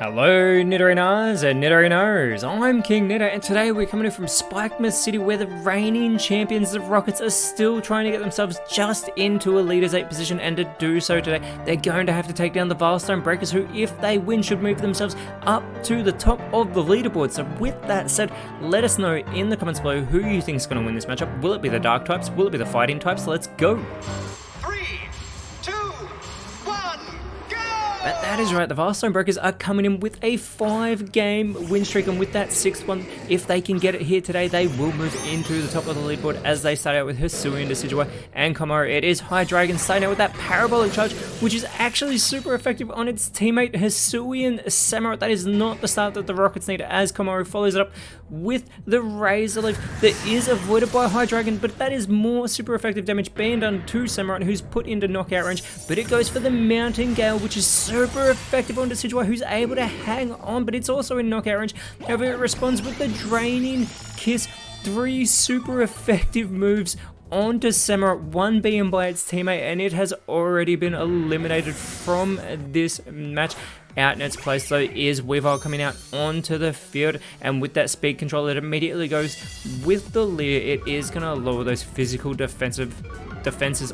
Hello Nidorinas and Nidorinos, I'm KingNido and today we're coming in from Spikemas City where the reigning champions, the Rockets, are still trying to get themselves just into a Leaders 8 position, and to do so today they're going to have to take down the Vilestone Breakers, who if they win should move themselves up to the top of the leaderboard. So with that said, let us know in the comments below who you think is going to win this matchup. Will it be the Dark types? Will it be the Fighting types? Let's go! That is right, the Vilestone Breakers are coming in with a 5-game win streak, and with that 6th one, if they can get it here today, they will move into the top of the leaderboard as they start out with Hisuian, Decidueye, and Komaro. It is Hydreigon starting out with that Parabolic Charge, which is actually super effective on its teammate Hisuian Samurott. That is not the start that the Rockets need, as Komaro follows it up with the Razor Leaf that is avoided by Hydreigon, but that is more super effective damage being done to Samurott, who's put into knockout range, but it goes for the Mountain Gale, which is super effective on Decidueye, who's able to hang on, but it's also in knockout range. However, it responds with the Draining Kiss, 3 super effective moves onto Samurott, one being by its teammate, and it has already been eliminated from this match. Out in its place though is Weavile coming out onto the field, and with that speed control it immediately goes with the Leer. It is going to lower those physical defenses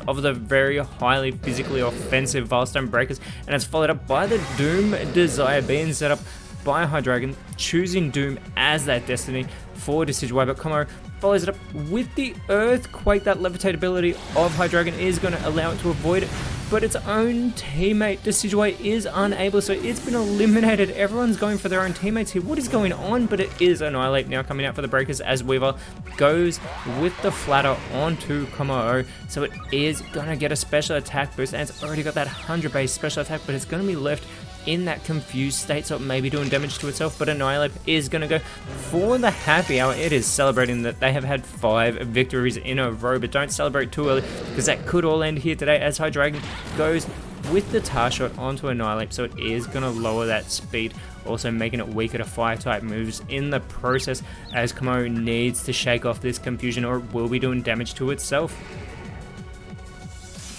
of the very highly physically offensive Vilestone Breakers, and it's followed up by the Doom Desire being set up by Hydreigon, choosing Doom as that destiny for Decidueye, but Komaro follows it up with the Earthquake. That levitate ability of Hydreigon is going to allow it to avoid it, but its own teammate Decidueye is unable, so it's been eliminated. Everyone's going for their own teammates here. What is going on? But it is Annihilate now coming out for the Breakers as Weaver goes with the Flatter onto Komaro, so it is going to get a special attack boost, and it's already got that 100 base special attack, but it's going to be left in that confused state, so it may be doing damage to itself. But Annihilate is going to go for the happy hour. It is celebrating that they have had 5 victories in a row, but don't celebrate too early because that could all end here today as Hydreigon goes with the Tar Shot onto Annihilate, so it is going to lower that speed, also making it weaker to Fire type moves in the process, as Komaro needs to shake off this confusion or it will be doing damage to itself.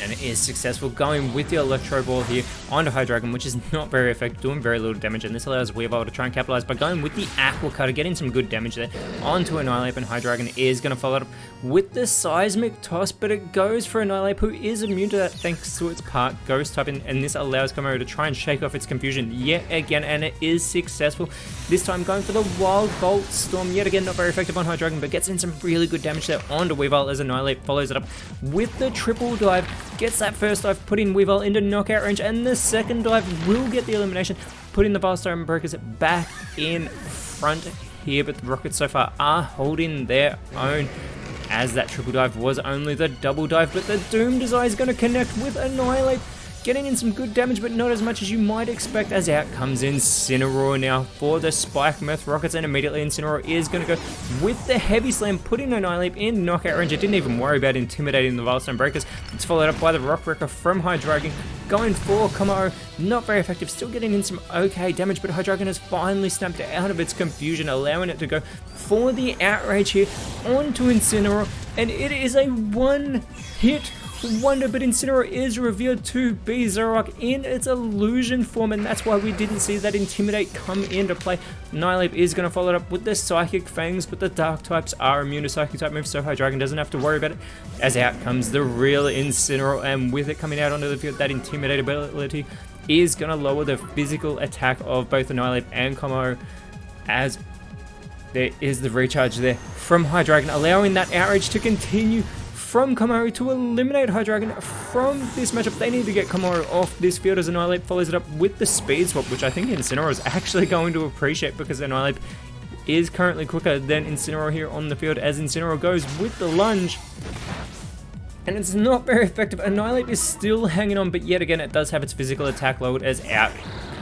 And it is successful, going with the Electro Ball here onto Hydreigon, which is not very effective, doing very little damage, and this allows Weavile to try and capitalize by going with the Aqua Cutter, getting some good damage there onto Annihilate, and Hydreigon is going to follow it up with the Seismic Toss, but it goes for Annihilate, who is immune to that thanks to its part Ghost type, and this allows Komaro to try and shake off its confusion yet again, and it is successful. This time going for the Wild Volt Storm, yet again not very effective on Hydreigon, but gets in some really good damage there onto Weavile as Annihilate follows it up with the Triple Dive. Gets that first dive, putting Weavile into knockout range, and the second dive will get the elimination, putting the Vilestone Breakers back in front here, but the Rockets so far are holding their own, as that triple dive was only the double dive, but the Doom Desire is going to connect with Annihilate, getting in some good damage, but not as much as you might expect, as out comes Incineroar now for the Spikemas Rockets, and immediately Incineroar is going to go with the Heavy Slam, putting Annihilate in knockout range. It didn't even worry about intimidating the Vilestone Breakers. It's followed up by the Rock Wrecker from Hydreigon, going for Komaro, not very effective, still getting in some okay damage, but Hydreigon has finally snapped out of its confusion, allowing it to go for the Outrage here onto Incineroar, and it is a one-hit wonder, but Incineroar is revealed to be Zoroark in its illusion form, and that's why we didn't see that Intimidate come into play. Annihilate is going to follow it up with the Psychic Fangs, but the Dark types are immune to Psychic type moves, so Hydreigon doesn't have to worry about it, as out comes the real Incineroar, and with it coming out onto the field, that Intimidate ability is going to lower the physical attack of both Annihilate and Komaro, as there is the recharge there from Hydreigon, allowing that Outrage to continue from Komaro to eliminate Hydreigon from this matchup. They need to get Komaro off this field, as Annihilate follows it up with the Speed Swap, which I think Incineroar is actually going to appreciate, because Annihilate is currently quicker than Incineroar here on the field, as Incineroar goes with the Lunge, and it's not very effective. Annihilate is still hanging on, but yet again it does have its physical attack lowered, as out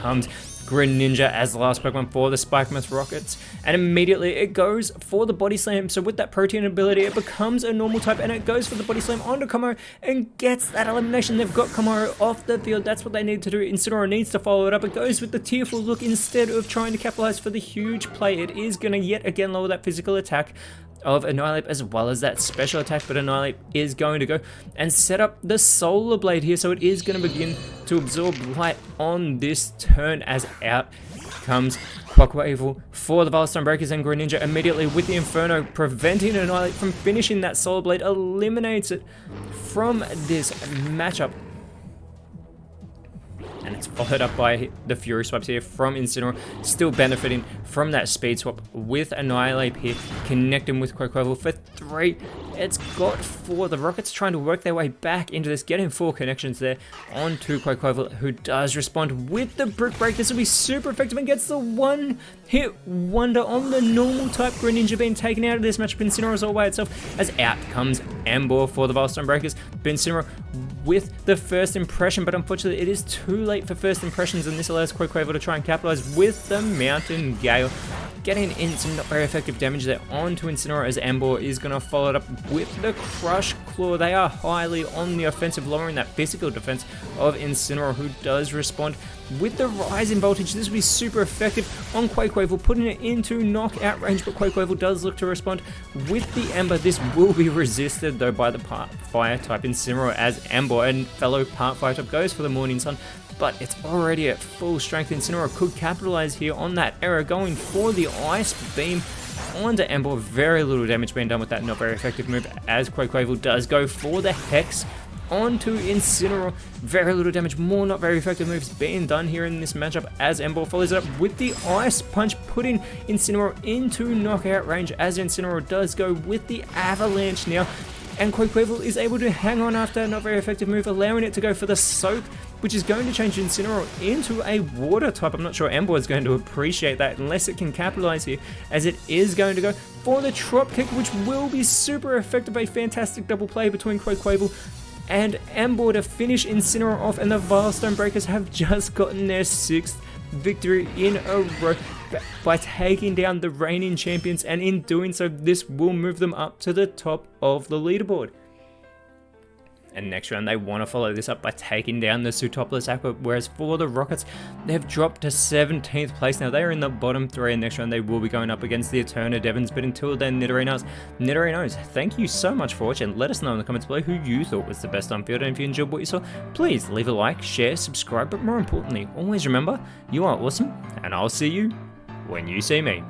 comes Greninja as the last Pokemon for the Spikemas Rockets, and immediately it goes for the Body Slam. So with that Protein ability, it becomes a normal type, and it goes for the Body Slam onto Komaro and gets that elimination. They've got Komaro off the field. That's what they need to do. Incineroar needs to follow it up. It goes with the Tearful Look instead of trying to capitalize for the huge play. It is going to yet again lower that physical attack of Annihilate as well as that special attack, but Annihilate is going to go and set up the Solar Blade here, so it is going to begin to absorb light on this turn as out comes Quackwavel for the Veilstone Breakers, and Greninja immediately with the Inferno, preventing Annihilate from finishing that Solar Blade, eliminates it from this matchup. And it's followed up by the Fury Swipes here from Incineroar, still benefiting from that speed swap with Annihilate here, connecting with Quackwavel for 3. It's got 4. The Rockets trying to work their way back into this, getting 4 connections there onto Quackwavel, who does respond with the Brick Break. This will be super effective and gets the one-hit wonder on the normal type Greninja, being taken out of this matchup. Incineroar is all by itself as out comes Ember for the Veilstone Breakers. Incineroar with the first impression, but unfortunately it is too late for first impressions, and this allows Quackwavel to try and capitalize with the Mountain Gale, getting in some not very effective damage there onto Incineroar, as Ember is going to follow it up with the Crush Claw. They are highly on the offensive, lowering that physical defense of Incineroar, who does respond with the rise in voltage. This will be super effective on Quackwavel, putting it into knockout range, but Quackwavel does look to respond with the Ember. This will be resisted though by the Fire type Incineroar, as Ember and fellow Part Fire type goes for the Morning Sun, but it's already at full strength. Incineroar could capitalize here on that error, going for the Ice Beam onto Ember. Very little damage being done with that not very effective move, as Quackwavel does go for the Hex onto Incineroar. Very little damage, more not very effective moves being done here in this matchup, as Ember follows it up with the Ice Punch, putting Incineroar into knockout range, as Incineroar does go with the Avalanche now, and Quackwavel is able to hang on after a not very effective move, allowing it to go for the Soak, which is going to change Incineroar into a Water type. I'm not sure Ember is going to appreciate that unless it can capitalize here, as it is going to go for the Trop Kick, which will be super effective. A fantastic double play between Quackwavel and Ember to finish Incineroar off, and the Veilstone Breakers have just gotten their 6th victory in a row by taking down the reigning champions, and in doing so this will move them up to the top of the leaderboard. And next round they want to follow this up by taking down the Sootopolis Aqua, whereas for the Rockets they've dropped to 17th place now. They are in the bottom 3, and next round they will be going up against the Eterna Devons, but until then, Nidorinos, thank you so much for watching. Let us know in the comments below who you thought was the best on field, and if you enjoyed what you saw, please leave a like, share, subscribe, but more importantly, always remember, you are awesome, and I'll see you when you see me.